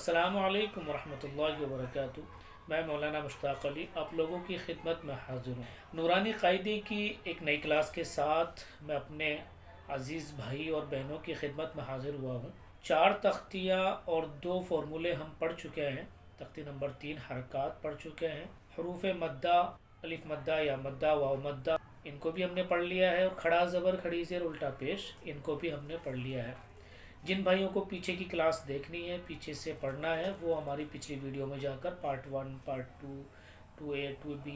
السلام علیکم ورحمۃ اللہ وبرکاتہ۔ میں مولانا مشتاق علی آپ لوگوں کی خدمت میں حاضر ہوں۔ نورانی قاعدے کی ایک نئی کلاس کے ساتھ میں اپنے عزیز بھائی اور بہنوں کی خدمت میں حاضر ہوا ہوں۔ 4 تختیاں اور 2 فارمولے ہم پڑھ چکے ہیں۔ تختی نمبر 3 حرکات پڑھ چکے ہیں۔ حروف مدہ، الف مدہ یا مدہ واو مدہ، ان کو بھی ہم نے پڑھ لیا ہے، اور کھڑا زبر کھڑی زیر الٹا پیش، ان کو بھی ہم نے پڑھ لیا ہے۔ جن بھائیوں کو پیچھے کی کلاس دیکھنی ہے، پیچھے سے پڑھنا ہے، وہ ہماری پچھلی ویڈیو میں جا کر پارٹ 1 پارٹ 2 2A 2B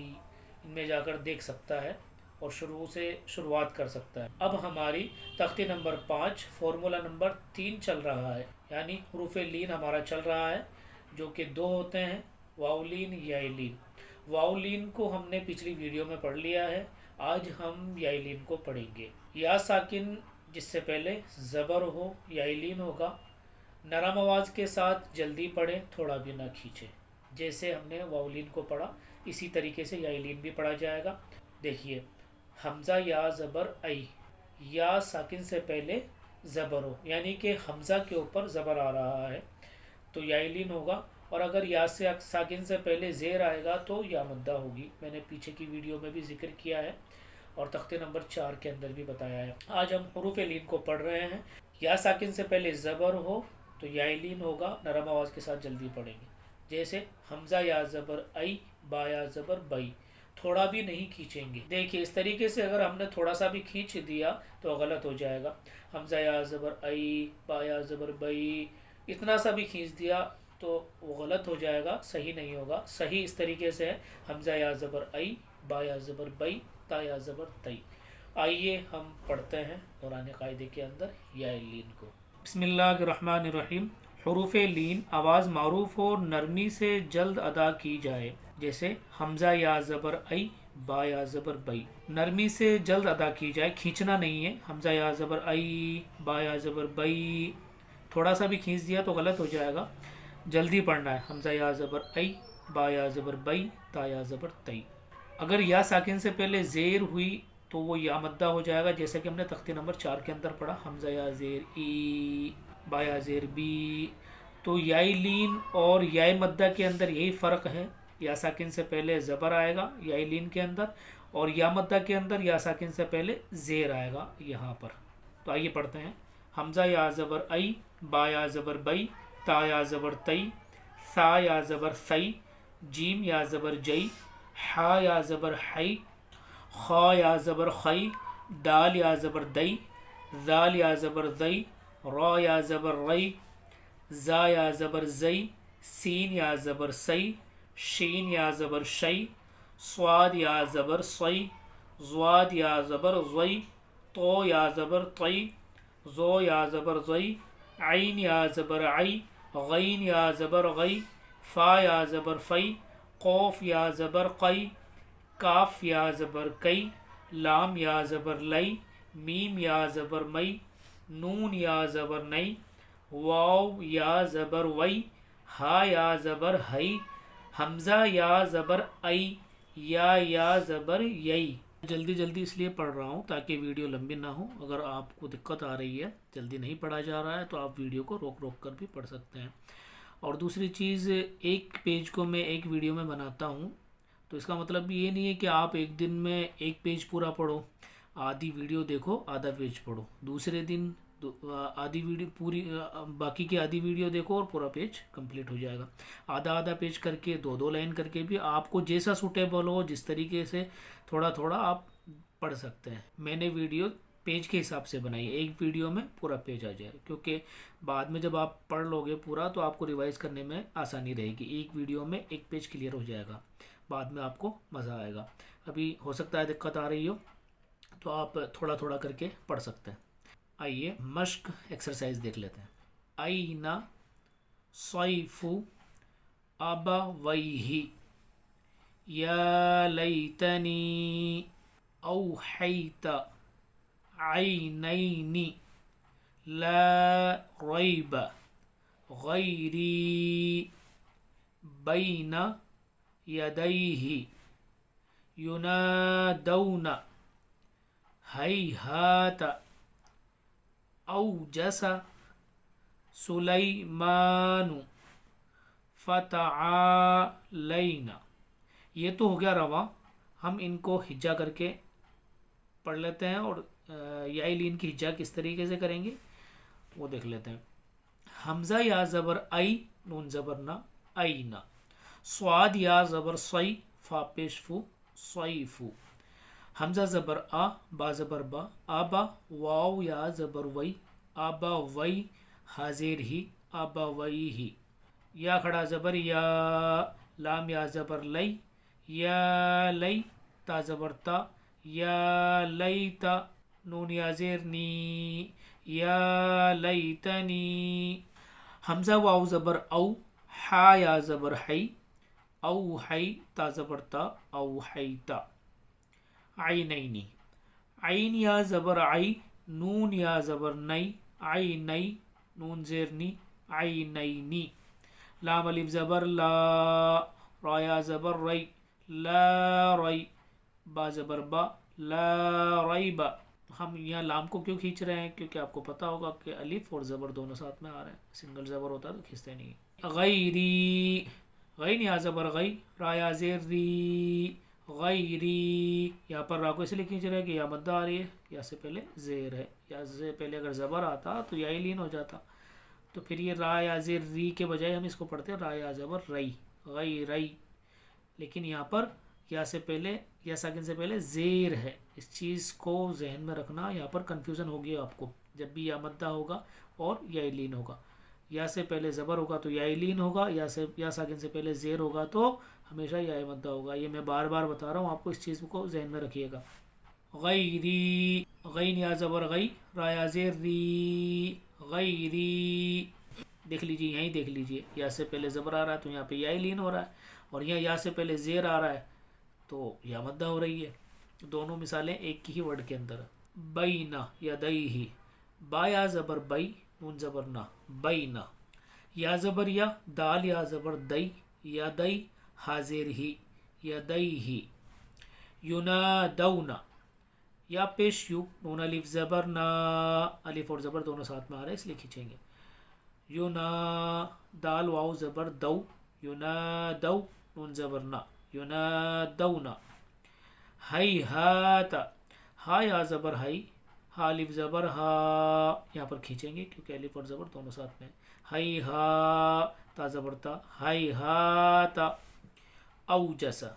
ان میں جا کر دیکھ سکتا ہے اور شروع سے شروعات کر سکتا ہے۔ اب ہماری تختی نمبر 5 فارمولا نمبر 3 چل رہا ہے، یعنی حروف لین ہمارا چل رہا ہے، جو کہ 2 ہوتے ہیں، واو لین یا لین۔ واو لین کو ہم نے پچھلی ویڈیو میں پڑھ لیا ہے، آج ہم یا لین کو پڑھیں گے۔ یا ساکن جس سے پہلے زبر ہو یا لین ہوگا، نرم آواز کے ساتھ جلدی پڑھیں، تھوڑا بھی نہ کھینچیں۔ جیسے ہم نے واو لین کو پڑھا اسی طریقے سے یا لین بھی پڑھا جائے گا۔ دیکھیے، حمزہ یا زبر ای، یا ساکن سے پہلے زبر ہو، یعنی کہ حمزہ کے اوپر زبر آ رہا ہے تو یا لین ہوگا، اور اگر یا سے ساکن سے پہلے زیر آئے گا تو یا مدہ ہوگی۔ میں نے پیچھے کی ویڈیو میں بھی ذکر کیا ہے اور تختے نمبر 4 کے اندر بھی بتایا ہے۔ آج ہم حروف لین کو پڑھ رہے ہیں۔ یا ساکن سے پہلے زبر ہو تو یا لین ہوگا، نرم آواز کے ساتھ جلدی پڑھیں گے۔ جیسے حمزہ یا زبر ای، با یا زبر بئی، تھوڑا بھی نہیں کھینچیں گے۔ دیکھیے اس طریقے سے اگر ہم نے تھوڑا سا بھی کھینچ دیا تو غلط ہو جائے گا۔ حمزہ یا زبر ای، با یا زبر بئی، اتنا سا بھی کھینچ دیا تو وہ غلط ہو جائے گا، صحیح نہیں ہوگا۔ صحیح اس طریقے سے ہے، حمزہ یا زبر ای، با یا زبر بئی، تا یا زبر تئی۔ آئیے ہم پڑھتے ہیں قرآن قاعدے کے اندر یا لین کو۔ بسم اللہ الرحمن الرحیم۔ حروف لین آواز معروف اور نرمی سے جلد ادا کی جائے، جیسے حمزہ یا زبر ای، با یا زبر بئی، نرمی سے جلد ادا کی جائے، کھینچنا نہیں ہے۔ حمزہ یا زبر ای، با یا زبر بئی، تھوڑا سا بھی کھینچ دیا تو غلط ہو جائے گا، جلدی پڑھنا ہے۔ حمزہ یا زبر ای، با یا زبر بئی، تا یا زبر تئی۔ اگر یا ساکن سے پہلے زیر ہوئی تو وہ یا مدہ ہو جائے گا، جیسے کہ ہم نے تختی نمبر 4 کے اندر پڑھا، حمزہ یا زیر ای، با یا زیر بی۔ تو یا لین اور یا مدہ کے اندر یہی فرق ہے، یا ساکن سے پہلے زبر آئے گا یا لین کے اندر، اور یا مدہ کے اندر یا ساکن سے پہلے زیر آئے گا یہاں پر۔ تو آئیے پڑھتے ہیں۔ حمزہ یا زبر ای، با یا زبر بئی، تا یا زبر تئی، ثا یا زبر ثئی، جیم یا زبر جئی، حا یا زبر حی، خا یا زبر خی، دال یا زبر دئی، ذال یا زبر زئی، را یا زبر رئی، زا یا زبر زئی، سین یا زبر سی، شین یا زبر شی، صاد یا زبر صی، ضاد یا زبر ضی، تو یا زبر طی، زو یا زبر زئی، عین یا زبر عی، غین یا زبر غی، فا یا زبر فی، قوف یا زبر قی، کاف یا زبر کئی، لام یا زبر لئی، میم یا زبر مئی، نون یا زبر نئی، واو یا زبر وئی، ہا یا زبر ہئی، حمزہ یا زبر ای، یا زبر یئی۔ جلدی جلدی اس لیے پڑھ رہا ہوں تاکہ ویڈیو لمبی نہ ہو۔ اگر آپ کو دقت آ رہی ہے، جلدی نہیں پڑھا جا رہا ہے، تو آپ ویڈیو کو روک روک کر بھی پڑھ سکتے ہیں۔ اور دوسری چیز، ایک پیج کو میں ایک ویڈیو میں بناتا ہوں، تو اس کا مطلب یہ نہیں ہے کہ آپ ایک دن میں ایک پیج پورا پڑھو، آدھی ویڈیو دیکھو آدھا پیج پڑھو، دوسرے دن آدھی ویڈیو پوری، باقی کی آدھی ویڈیو دیکھو اور پورا پیج کمپلیٹ ہو جائے گا۔ آدھا آدھا پیج کر کے، 2 لائن کر کے بھی، آپ کو جیسا سوٹیبل ہو، جس طریقے سے تھوڑا تھوڑا آپ پڑھ سکتے ہیں۔ میں نے ویڈیو پیج کے حساب سے بنائی ہے، ایک ویڈیو میں پورا پیج آ جائے، کیونکہ بعد میں جب آپ پڑھ لو گے پورا تو آپ کو ریوائز کرنے میں آسانی رہے گی۔ ایک ویڈیو میں ایک پیج کلیئر ہو جائے گا، بعد میں آپ کو مزہ آئے گا۔ ابھی ہو سکتا ہے دقت آ رہی ہو تو آپ تھوڑا تھوڑا کر کے پڑھ سکتے ہیں۔ آئیے مشق ایکسرسائز دیکھ لیتے ہیں۔ اینا صیف ابویہ، یا لیتنی اوحیت عینین، لا ریب غیری بین یدیہ، ینادون ہیہات، اوجس سلیمان، फ़तआलैना। ये तो हो गया रवा। हम इनको हिज्जा करके पढ़ लेते हैं और याई लीन की हिज्जा किस तरीके से करेंगे वो देख लेते हैं। हमज़ा या ज़बर आई, नून ज़बर ना, आई ना। स्वाद या ज़बर सई, फा पेश फू, सई फू। हमज़ा ज़बर आ, बा ज़बर बा, आबा। वाव या ज़बर वई, आबा वई। हाजिर ही, आबा वई ही। या खड़ा ज़बर या, लाम या ज़बर लई, या लई। ता ज़बर ता, या लई ता। नून या ज़ेर नी, या लई तनी। हमज़ा वाव ज़बर औ, हा या ज़बर हई, औ हई। ता ज़बर ता, औ हई ता। आइनैनी। आइन या ज़बर आई, नून या ज़बर नई, आई नई। नून ज़ेर नी, आई नई नी। लाम अलिफ ज़बर ला, रा या ज़बर रई, ला रई। बा ज़बर बा, ला रई बा। हम यहाँ लाम को क्यों खींच रहे हैं? क्योंकि आपको पता होगा कि अलिफ और ज़बर दोनों साथ में आ रहे हैं। सिंगल ज़बर होता है तो खींचते नहीं। गैरी। गैन या ज़बर गई, रा या ज़ेर री, गैरी। यहाँ पर रा को इसलिए खींच रहे हैं कि या मद्दा आ रही है, या से पहले ज़ेर है। या से पहले अगर ज़बर आता तो या ही लीन हो जाता। तो फिर ये रा या ज़ेर री के बजाय हम इसको पढ़ते हैं रा या ज़बर रई, गई रई। लेकिन यहाँ पर या से पहले, या साकिन से पहले ज़ेर है। इस चीज़ को जहन में रखना। यहाँ पर कन्फ्यूज़न होगी आपको जब भी या मद्दा होगा और या लीन होगा। या से पहले ज़बर होगा तो या लीन होगा, या साकिन से पहले ज़ेर होगा तो हमेशा या मद्दा होगा। ये मैं बार बार बता रहा हूँ आपको, इस चीज़ को जहन में रखिएगा। गैरी। गैन या ज़बर गई, रा या ज़ेर री, गैरी। देख लीजिए, यहीं देख लीजिए, या से पहले ज़बर आ रहा है तो यहाँ पे या लीन हो रहा है, और यहाँ या से पहले ज़ेर आ रहा है तो या मद्दा हो रही है। दोनों मिसालें एक ही वर्ड के अंदर। बैना या दई ही। बा या ज़बर बई, नून ज़बर ना, बैना। या ज़बर या, दाल या ज़बर दई, या दई। हाजिर ही, या दई ही। युना दौना। या पेश यू, नून अलिफ ज़बर ना, अलिफ और ज़बर दोनों साथ में आ रहे हैं इसलिए खींचेंगे। युना। दाल वाव ज़बर दौ, युना दौ। नून ज़बर ना, युना दौना। हई हाता। हा या ज़बर हई, हा अलिफ ज़बर हा। यहाँ पर खींचेंगे क्योंकि अलिफ और ज़बर दोनों साथ में। हई हा, ता ज़बर ता, हई हाता। औ जसा।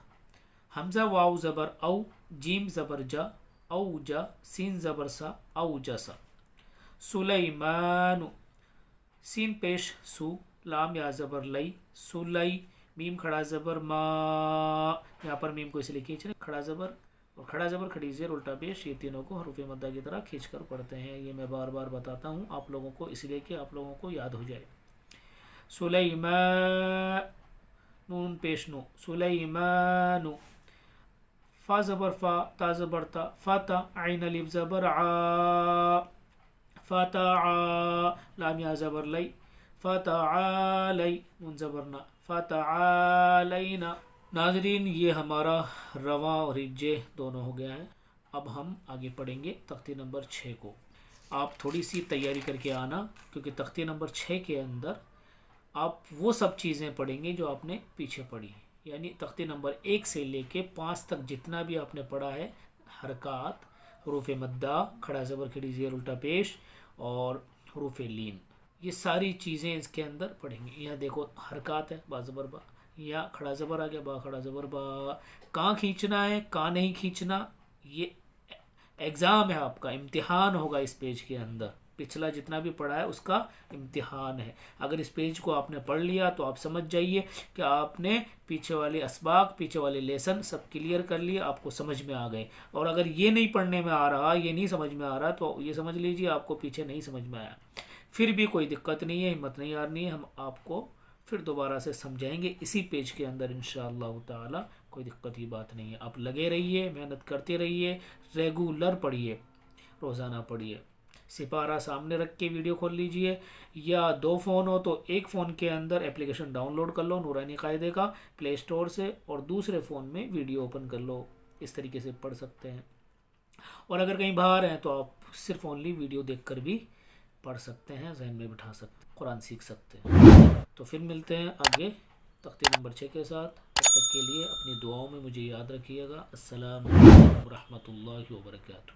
हमज़ा वाव ज़बर औ, जीम ज़बर जा, औ जा। सीन ज़बर सा, औ जसा। सुलैमानु। सीन पेश सु, लाम या ज़बर लई, सुलई। मीम खड़ा ज़बर मा। यहाँ पर मीम को इसलिए खींच रहे, खड़ा ज़बर और खड़ा ज़बर खड़ी ज़ेर उल्टा पेश, ये तीनों को हरूफ मद्दा की तरह खींच कर पढ़ते हैं। ये मैं बार बार बताता हूँ आप लोगों को, इसलिए कि आप लोगों को याद हो जाए। सुलैमा, नून पेश नो, सुलैमानु। फा ज़बर फा, ता ज़बर ता, फ़ाता। आइन अलिफ ज़बर आ, फ़ता। लाम या ज़बर लई, फ़तआलई। नून ज़बर ना, फ़तआलैना। नाज़रीन, ये हमारा रवा और हिज्जे दोनों हो गया है। अब हम आगे पढ़ेंगे तख्ती नंबर 6 को। आप थोड़ी सी तैयारी करके आना, क्योंकि तख्ती नंबर 6 के अंदर आप वो सब चीज़ें पढ़ेंगे जो आपने पीछे पढ़ी। यानी तख्ती नंबर 1 से लेके 5 तक जितना भी आपने पढ़ा है, हरकात, हरूफ मद्दा, खड़ा ज़बर खड़ी ज़ेर उल्टा पेश और हरूफ लीन, ये सारी चीज़ें इसके अंदर पढ़ेंगे। यहाँ देखो हरकात है, बा ज़बर बा, या खड़ा ज़बर आ गया, बा खड़ा ज़बर बा। कहाँ खींचना है, कहाँ नहीं खींचना, ये एग्ज़ाम है आपका, इम्तिहान होगा इस पेज के अंदर। पिछला जितना भी पढ़ा है उसका इम्तिहान है। अगर इस पेज को आपने पढ़ लिया तो आप समझ जाइए कि आपने पीछे वाले असबाक, पीछे वाले लेसन सब क्लियर कर लिए, आपको समझ में आ गए। और अगर ये नहीं पढ़ने में आ रहा, ये नहीं समझ में आ रहा, तो ये समझ लीजिए आपको पीछे नहीं समझ में आया। फिर भी कोई दिक्कत नहीं है, हिम्मत नहीं हारनी है, हम आपको फिर दोबारा से समझाएंगे इसी पेज के अंदर इंशाअल्लाह ताला। कोई दिक्कत की बात नहीं है। आप लगे रहिए, मेहनत करते रहिए, रेगुलर पढ़िए, रोज़ाना पढ़िए। सिपारा सामने रख के वीडियो खोल लीजिए, या 2 फ़ोन हो तो एक फ़ोन के अंदर एप्लीकेशन डाउनलोड कर लो नूरानी कायदे का प्ले स्टोर से, और दूसरे फ़ोन में वीडियो ओपन कर लो। इस तरीके से पढ़ सकते हैं। और अगर कहीं बाहर हैं तो आप सिर्फ ओनली वीडियो देखकर भी पढ़ सकते हैं, जहन में बिठा सकते हैं, कुरान सीख सकते हैं। तो फिर मिलते हैं आगे تختے نمبر 6 کے ساتھ. تب تک کے لیے اپنی دعاؤں میں مجھے یاد رکھیے گا. السلام علیکم ورحمۃ اللہ وبرکاتہ.